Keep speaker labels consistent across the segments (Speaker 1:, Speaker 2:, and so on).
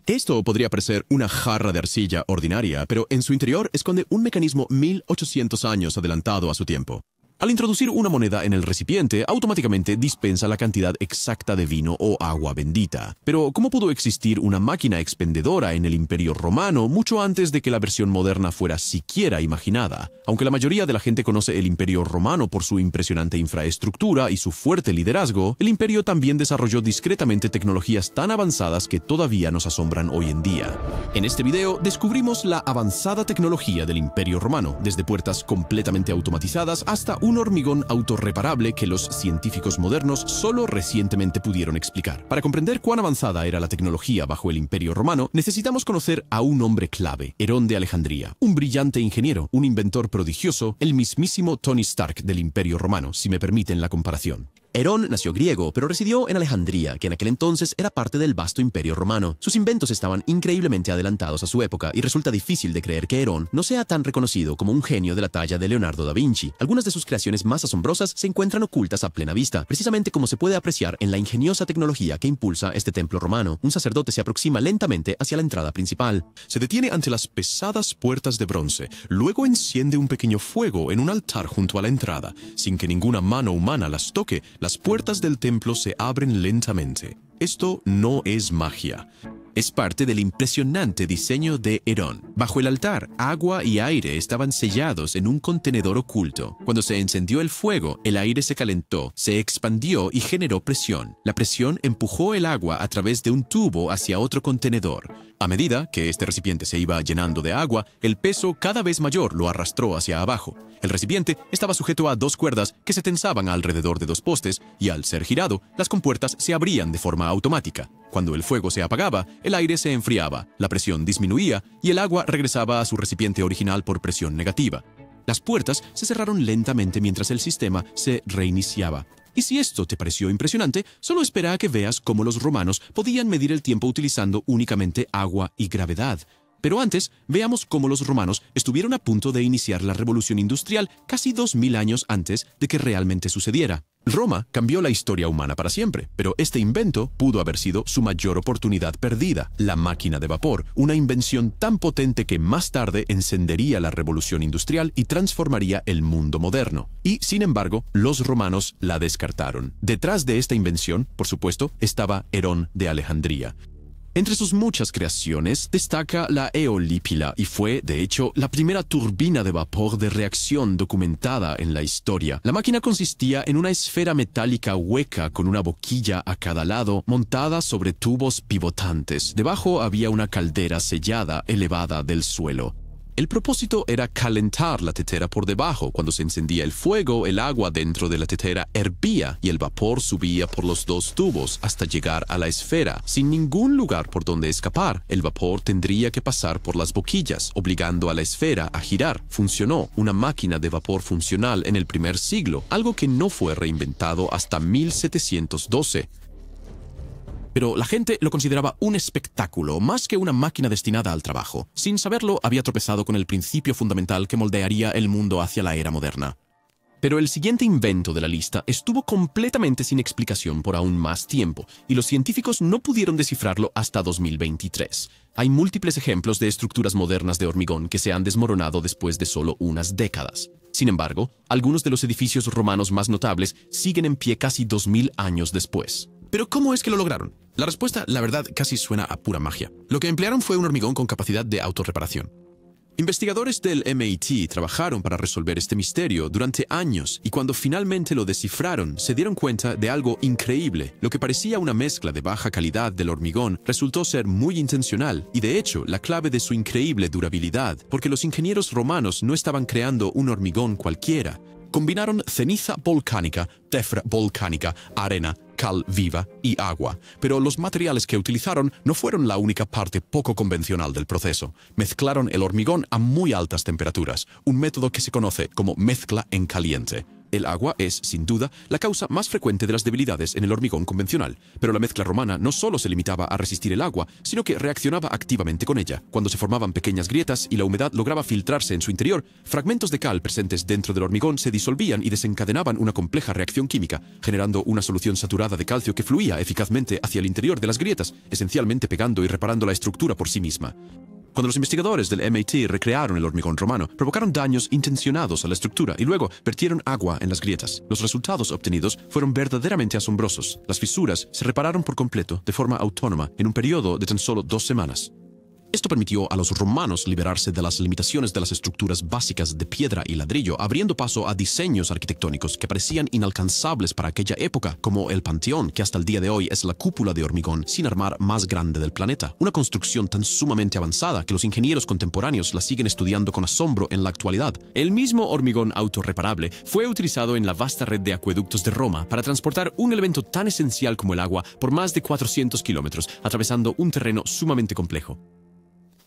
Speaker 1: Esto podría parecer una jarra de arcilla ordinaria, pero en su interior esconde un mecanismo 1800 años adelantado a su tiempo. Al introducir una moneda en el recipiente, automáticamente dispensa la cantidad exacta de vino o agua bendita. Pero, ¿cómo pudo existir una máquina expendedora en el Imperio Romano mucho antes de que la versión moderna fuera siquiera imaginada? Aunque la mayoría de la gente conoce el Imperio Romano por su impresionante infraestructura y su fuerte liderazgo, el imperio también desarrolló discretamente tecnologías tan avanzadas que todavía nos asombran hoy en día. En este video descubrimos la avanzada tecnología del Imperio Romano, desde puertas completamente automatizadas hasta un hormigón autorreparable que los científicos modernos solo recientemente pudieron explicar. Para comprender cuán avanzada era la tecnología bajo el Imperio Romano, necesitamos conocer a un hombre clave, Herón de Alejandría, un brillante ingeniero, un inventor prodigioso, el mismísimo Tony Stark del Imperio Romano, si me permiten la comparación. Herón nació griego, pero residió en Alejandría, que en aquel entonces era parte del vasto imperio romano. Sus inventos estaban increíblemente adelantados a su época y resulta difícil de creer que Herón no sea tan reconocido como un genio de la talla de Leonardo da Vinci. Algunas de sus creaciones más asombrosas se encuentran ocultas a plena vista, precisamente como se puede apreciar en la ingeniosa tecnología que impulsa este templo romano. Un sacerdote se aproxima lentamente hacia la entrada principal.
Speaker 2: Se detiene ante las pesadas puertas de bronce, luego enciende un pequeño fuego en un altar junto a la entrada. Sin que ninguna mano humana las toque, las puertas del templo se abren lentamente. Esto no es magia.
Speaker 1: Es parte del impresionante diseño de Herón. Bajo el altar, agua y aire estaban sellados en un contenedor oculto. Cuando se encendió el fuego, el aire se calentó, se expandió y generó presión. La presión empujó el agua a través de un tubo hacia otro contenedor. A medida que este recipiente se iba llenando de agua, el peso cada vez mayor lo arrastró hacia abajo. El recipiente estaba sujeto a dos cuerdas que se tensaban alrededor de dos postes y al ser girado, las compuertas se abrían de forma automática. Cuando el fuego se apagaba, el aire se enfriaba, la presión disminuía y el agua regresaba a su recipiente original por presión negativa. Las puertas se cerraron lentamente mientras el sistema se reiniciaba. Y si esto te pareció impresionante, solo espera a que veas cómo los romanos podían medir el tiempo utilizando únicamente agua y gravedad. Pero antes, veamos cómo los romanos estuvieron a punto de iniciar la revolución industrial casi 2000 años antes de que realmente sucediera. Roma cambió la historia humana para siempre, pero este invento pudo haber sido su mayor oportunidad perdida, la máquina de vapor, una invención tan potente que más tarde encendería la revolución industrial y transformaría el mundo moderno. Y, sin embargo, los romanos la descartaron. Detrás de esta invención, por supuesto, estaba Herón de Alejandría. Entre sus muchas creaciones destaca la eolípila y fue, de hecho, la primera turbina de vapor de reacción documentada en la historia. La máquina consistía en una esfera metálica hueca con una boquilla a cada lado montada sobre tubos pivotantes. Debajo había una caldera sellada elevada del suelo. El propósito era calentar la tetera por debajo. Cuando se encendía el fuego, el agua dentro de la tetera hervía y el vapor subía por los dos tubos hasta llegar a la esfera. Sin ningún lugar por donde escapar, el vapor tendría que pasar por las boquillas, obligando a la esfera a girar. Funcionó una máquina de vapor funcional en el primer siglo, algo que no fue reinventado hasta 1712. Pero la gente lo consideraba un espectáculo, más que una máquina destinada al trabajo. Sin saberlo, había tropezado con el principio fundamental que moldearía el mundo hacia la era moderna. Pero el siguiente invento de la lista estuvo completamente sin explicación por aún más tiempo, y los científicos no pudieron descifrarlo hasta 2023. Hay múltiples ejemplos de estructuras modernas de hormigón que se han desmoronado después de solo unas décadas. Sin embargo, algunos de los edificios romanos más notables siguen en pie casi 2000 años después.
Speaker 2: ¿Pero cómo es que lo lograron? La respuesta, la verdad, casi suena a pura magia. Lo que emplearon fue un hormigón con capacidad de autorreparación.
Speaker 1: Investigadores del MIT trabajaron para resolver este misterio durante años y cuando finalmente lo descifraron, se dieron cuenta de algo increíble. Lo que parecía una mezcla de baja calidad del hormigón resultó ser muy intencional y de hecho la clave de su increíble durabilidad, porque los ingenieros romanos no estaban creando un hormigón cualquiera. Combinaron ceniza volcánica, tefra volcánica, arena, cal viva y agua. Pero los materiales que utilizaron no fueron la única parte poco convencional del proceso. Mezclaron el hormigón a muy altas temperaturas, un método que se conoce como mezcla en caliente.
Speaker 2: El agua es, sin duda, la causa más frecuente de las debilidades en el hormigón convencional, pero la mezcla romana no solo se limitaba a resistir el agua, sino que reaccionaba activamente con ella. Cuando se formaban pequeñas grietas y la humedad lograba filtrarse en su interior, fragmentos de cal presentes dentro del hormigón se disolvían y desencadenaban una compleja reacción química, generando una solución saturada de calcio que fluía eficazmente hacia el interior de las grietas, esencialmente pegando y reparando la estructura por sí misma. Cuando los investigadores del MIT recrearon el hormigón romano, provocaron daños intencionados a la estructura y luego vertieron agua en las grietas. Los resultados obtenidos fueron verdaderamente asombrosos. Las fisuras se repararon por completo, de forma autónoma, en un periodo de tan solo 2 semanas. Esto permitió a los romanos liberarse de las limitaciones de las estructuras básicas de piedra y ladrillo, abriendo paso a diseños arquitectónicos que parecían inalcanzables para aquella época, como el Panteón, que hasta el día de hoy es la cúpula de hormigón sin armar más grande del planeta. Una construcción tan sumamente avanzada que los ingenieros contemporáneos la siguen estudiando con asombro en la actualidad. El mismo hormigón autorreparable fue utilizado en la vasta red de acueductos de Roma para transportar un elemento tan esencial como el agua por más de 400 kilómetros, atravesando un terreno sumamente complejo.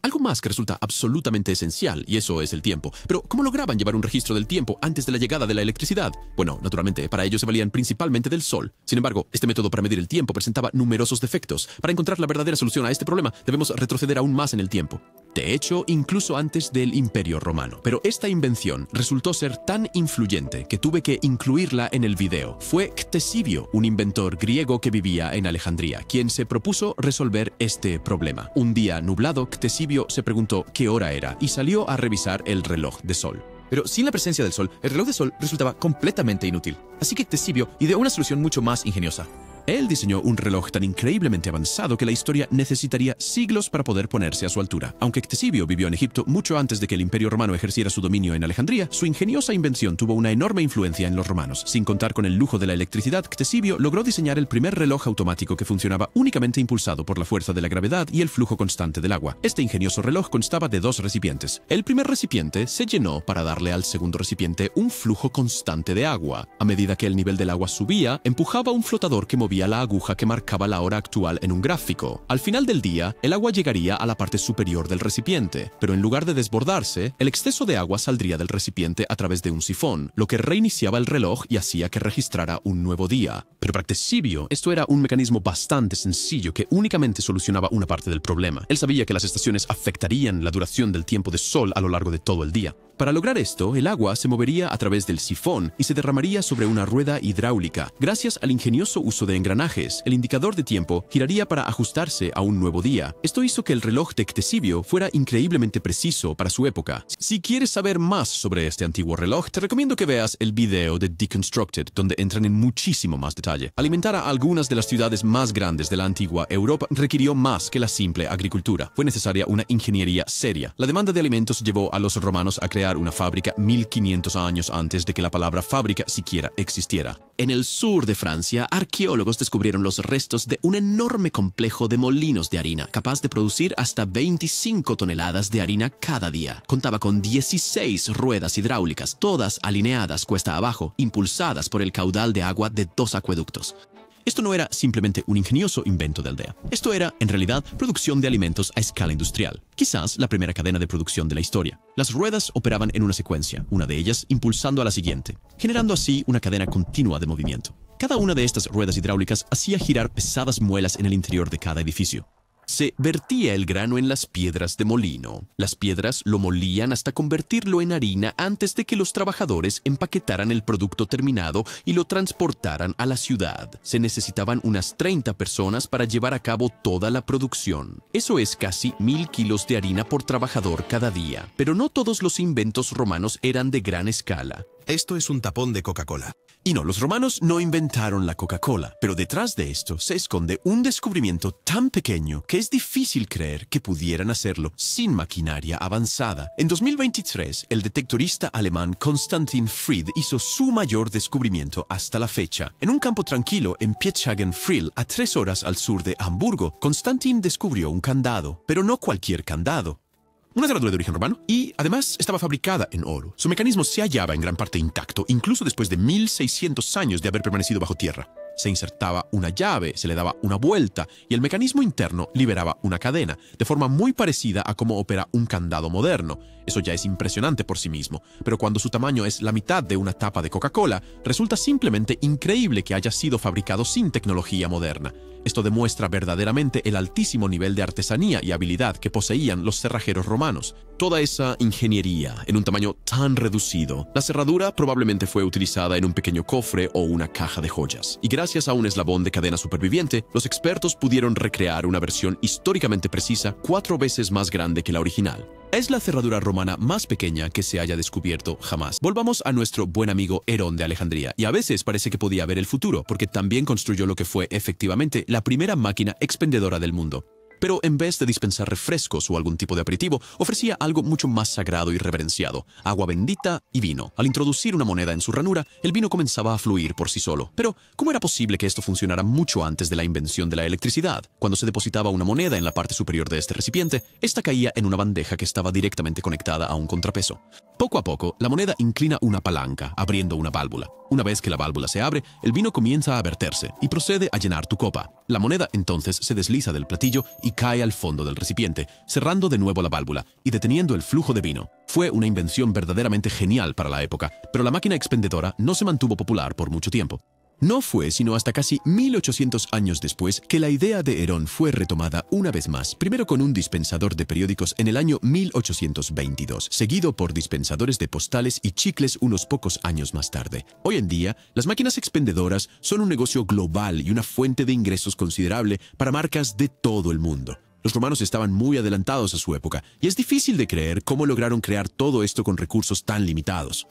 Speaker 2: Algo más que resulta absolutamente esencial, y eso es el tiempo. Pero, ¿cómo lograban llevar un registro del tiempo antes de la llegada de la electricidad? Bueno, naturalmente, para ello se valían principalmente del sol. Sin embargo, este método para medir el tiempo presentaba numerosos defectos. Para encontrar la verdadera solución a este problema, debemos retroceder aún más en el tiempo. De hecho, incluso antes del Imperio Romano. Pero esta invención resultó ser tan influyente que tuve que incluirla en el video. Fue Ctesibio, un inventor griego que vivía en Alejandría, quien se propuso resolver este problema. Un día nublado, Ctesibio se preguntó qué hora era y salió a revisar el reloj de sol.
Speaker 3: Pero sin la presencia del sol, el reloj de sol resultaba completamente inútil. Así que Ctesibio ideó una solución mucho más ingeniosa.
Speaker 2: Él diseñó un reloj tan increíblemente avanzado que la historia necesitaría siglos para poder ponerse a su altura. Aunque Ctesibio vivió en Egipto mucho antes de que el Imperio Romano ejerciera su dominio en Alejandría, su ingeniosa invención tuvo una enorme influencia en los romanos. Sin contar con el lujo de la electricidad, Ctesibio logró diseñar el primer reloj automático que funcionaba únicamente impulsado por la fuerza de la gravedad y el flujo constante del agua. Este ingenioso reloj constaba de 2 recipientes. El primer recipiente se llenó para darle al segundo recipiente un flujo constante de agua. A medida que el nivel del agua subía, empujaba un flotador que movía la aguja que marcaba la hora actual en un gráfico. Al final del día, el agua llegaría a la parte superior del recipiente, pero en lugar de desbordarse, el exceso de agua saldría del recipiente a través de un sifón, lo que reiniciaba el reloj y hacía que registrara un nuevo día. Pero para Ctesibio, esto era un mecanismo bastante sencillo que únicamente solucionaba una parte del problema. Él sabía que las estaciones afectarían la duración del tiempo de sol a lo largo de todo el día. Para lograr esto, el agua se movería a través del sifón y se derramaría sobre una rueda hidráulica. Gracias al ingenioso uso de engranajes, el indicador de tiempo giraría para ajustarse a un nuevo día. Esto hizo que el reloj de Ctesibio fuera increíblemente preciso para su época. Si quieres saber más sobre este antiguo reloj, te recomiendo que veas el video de Deconstructed, donde entran en muchísimo más detalle. Alimentar a algunas de las ciudades más grandes de la antigua Europa requirió más que la simple agricultura. Fue necesaria una ingeniería seria. La demanda de alimentos llevó a los romanos a crear una fábrica 1500 años antes de que la palabra fábrica siquiera existiera. En el sur de Francia, arqueólogos descubrieron los restos de un enorme complejo de molinos de harina, capaz de producir hasta 25 toneladas de harina cada día. Contaba con 16 ruedas hidráulicas, todas alineadas cuesta abajo, impulsadas por el caudal de agua de 2 acueductos. Esto no era simplemente un ingenioso invento de aldea. Esto era, en realidad, producción de alimentos a escala industrial. Quizás la primera cadena de producción de la historia. Las ruedas operaban en una secuencia, una de ellas impulsando a la siguiente, generando así una cadena continua de movimiento. Cada una de estas ruedas hidráulicas hacía girar pesadas muelas en el interior de cada edificio. Se vertía el grano en las piedras de molino. Las piedras lo molían hasta convertirlo en harina antes de que los trabajadores empaquetaran el producto terminado y lo transportaran a la ciudad. Se necesitaban unas 30 personas para llevar a cabo toda la producción. Eso es casi 1000 kilos de harina por trabajador cada día. Pero no todos los inventos romanos eran de gran escala.
Speaker 4: Esto es un tapón de Coca-Cola.
Speaker 2: Y no, los romanos no inventaron la Coca-Cola, pero detrás de esto se esconde un descubrimiento tan pequeño que es difícil creer que pudieran hacerlo sin maquinaria avanzada. En 2023, el detectorista alemán Konstantin Fried hizo su mayor descubrimiento hasta la fecha. En un campo tranquilo en Pietschhagen-Friel, a 3 horas al sur de Hamburgo, Konstantin descubrió un candado, pero no cualquier candado. Una cerradura de origen romano y, además, estaba fabricada en oro. Su mecanismo se hallaba en gran parte intacto, incluso después de 1600 años de haber permanecido bajo tierra. Se insertaba una llave, se le daba una vuelta y el mecanismo interno liberaba una cadena, de forma muy parecida a cómo opera un candado moderno. Eso ya es impresionante por sí mismo, pero cuando su tamaño es la mitad de una tapa de Coca-Cola, resulta simplemente increíble que haya sido fabricado sin tecnología moderna. Esto demuestra verdaderamente el altísimo nivel de artesanía y habilidad que poseían los cerrajeros romanos. Toda esa ingeniería en un tamaño tan reducido, la cerradura probablemente fue utilizada en un pequeño cofre o una caja de joyas. Y gracias a un eslabón de cadena superviviente, los expertos pudieron recrear una versión históricamente precisa 4 veces más grande que la original. Es la cerradura romana más pequeña que se haya descubierto jamás. Volvamos a nuestro buen amigo Herón de Alejandría, y a veces parece que podía ver el futuro, porque también construyó lo que fue efectivamente la primera máquina expendedora del mundo. Pero en vez de dispensar refrescos o algún tipo de aperitivo, ofrecía algo mucho más sagrado y reverenciado: agua bendita y vino. Al introducir una moneda en su ranura, el vino comenzaba a fluir por sí solo. Pero, ¿cómo era posible que esto funcionara mucho antes de la invención de la electricidad? Cuando se depositaba una moneda en la parte superior de este recipiente, esta caía en una bandeja que estaba directamente conectada a un contrapeso. Poco a poco, la moneda inclina una palanca, abriendo una válvula. Una vez que la válvula se abre, el vino comienza a verterse y procede a llenar tu copa. La moneda entonces se desliza del platillo y cae al fondo del recipiente, cerrando de nuevo la válvula y deteniendo el flujo de vino. Fue una invención verdaderamente genial para la época, pero la máquina expendedora no se mantuvo popular por mucho tiempo. No fue sino hasta casi 1800 años después que la idea de Herón fue retomada una vez más, primero con un dispensador de periódicos en el año 1822, seguido por dispensadores de postales y chicles unos pocos años más tarde. Hoy en día, las máquinas expendedoras son un negocio global y una fuente de ingresos considerable para marcas de todo el mundo. Los romanos estaban muy adelantados a su época, y es difícil de creer cómo lograron crear todo esto con recursos tan limitados.